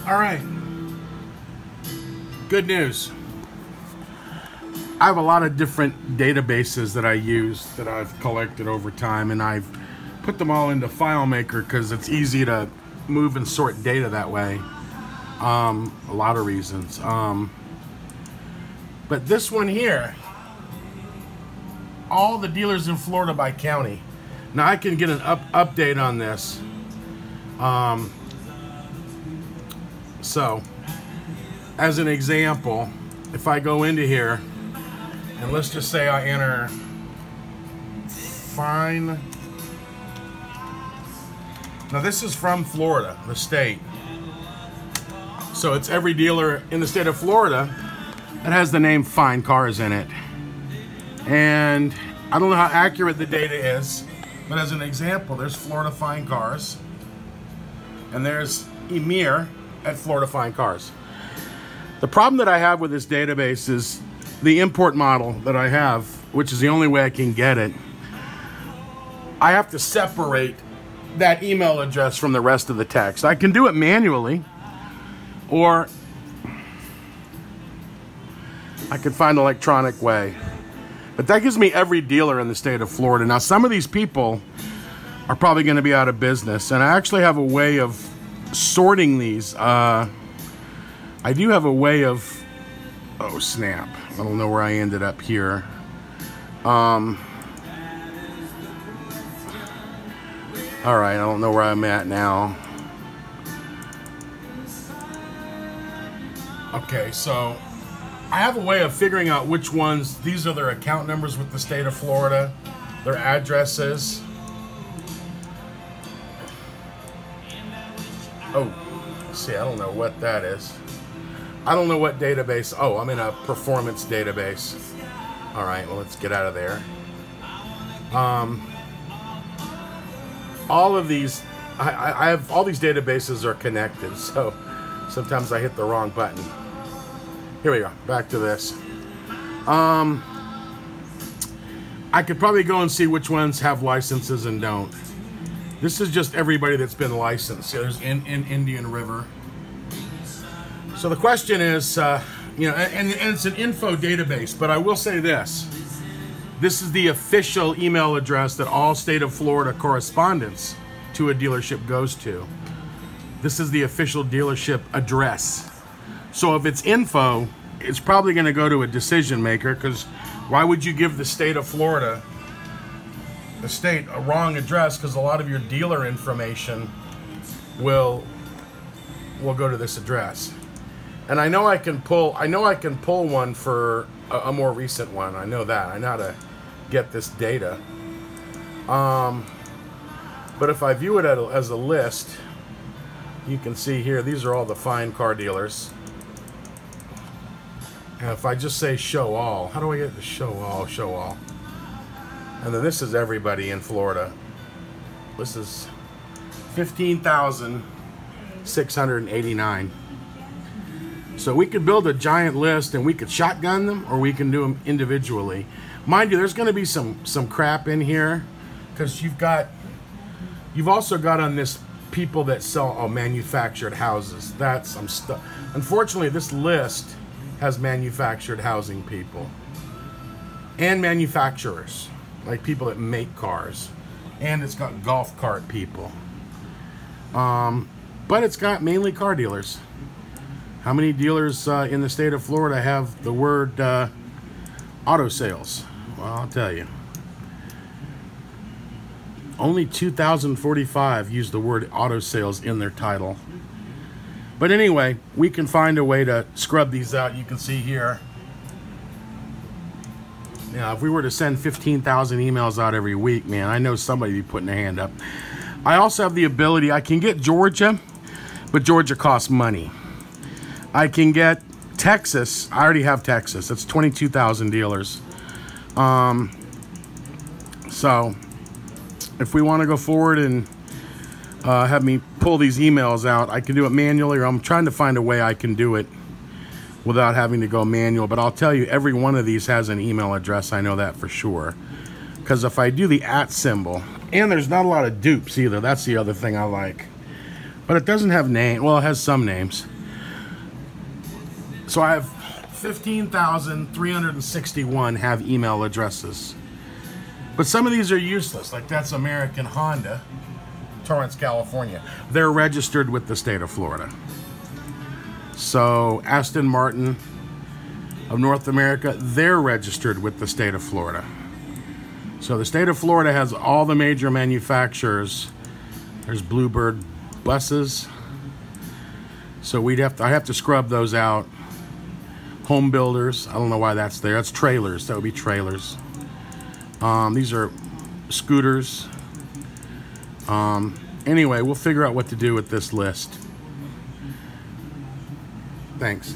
All right. Good news. I have a lot of different databases that I use that I've collected over time, and I've put them all into FileMaker because it's easy to move and sort data that way. A lot of reasons. But this one here, all the dealers in Florida by county. Now I can get an update on this. So, as an example, if I go into here, and let's just say I enter fine. Now this is from Florida, the state. So it's every dealer in the state of Florida that has the name Fine Cars in it. And I don't know how accurate the data is, but as an example, there's Florida Fine Cars, and there's Emir at Florida Fine Cars. The problem that I have with this database is the import model that I have, which is the only way I can get it. I have to separate that email address from the rest of the text. I can do it manually, or I can find an electronic way. But that gives me every dealer in the state of Florida. Now, some of these people are probably going to be out of business, and I actually have a way of sorting these. I do have a way of, oh snap, I don't know where I ended up here. All right, I don't know where I'm at now. Okay, so I have a way of figuring out which ones, these are their account numbers with the state of Florida, their addresses. Oh, let's see, I don't know what that is. I don't know what database. Oh, I'm in a performance database. All right, well, let's get out of there. All of these, I have, all these databases are connected, so sometimes I hit the wrong button. Here we go, back to this. I could probably go and see which ones have licenses and don't. This is just everybody that's been licensed. There's in Indian River. So the question is, you know, and it's an info database, but I will say this. This is the official email address that all state of Florida correspondence to a dealership goes to. This is the official dealership address. So if it's info, it's probably going to go to a decision maker, because why would you give the state of Florida, the state, a wrong address? Because a lot of your dealer information will go to this address. And I know I can pull one for a more recent one. I know that. I know how to get this data. But if I view it as a list, you can see here, these are all the fine car dealers. And if I just say show all, how do I get to show all, show all? And then this is everybody in Florida. This is 15,689. So we could build a giant list and we could shotgun them, or we can do them individually. Mind you, there's going to be some crap in here, because you've also got on this people that sell manufactured houses. That's some stuff. Unfortunately, this list has manufactured housing people and manufacturers, like people that make cars, and it's got golf cart people. But it's got mainly car dealers. How many dealers in the state of Florida have the word auto sales? Well, I'll tell you. Only 2,045 use the word auto sales in their title. But anyway, we can find a way to scrub these out. You can see here. Now, if we were to send 15,000 emails out every week, man, I know somebody would be putting a hand up. I also have the ability, I can get Georgia, but Georgia costs money. I can get Texas. I already have Texas. That's 22,000 dealers. So if we want to go forward and have me pull these emails out, I can do it manually, or I'm trying to find a way I can do it without having to go manual. But I'll tell you, every one of these has an email address. I know that for sure. Because if I do the @ symbol, and there's not a lot of dupes either. That's the other thing I like. But it doesn't have name. Well, it has some names. So I have 15,361 have email addresses. But some of these are useless. Like that's American Honda, Torrance, California. They're registered with the state of Florida. So Aston Martin of North America, they're registered with the state of Florida. So the state of Florida has all the major manufacturers. There's Bluebird buses. So I have to scrub those out. Home builders, I don't know why that's there. That's trailers. That would be trailers. These are scooters. Anyway, we'll figure out what to do with this list. Thanks.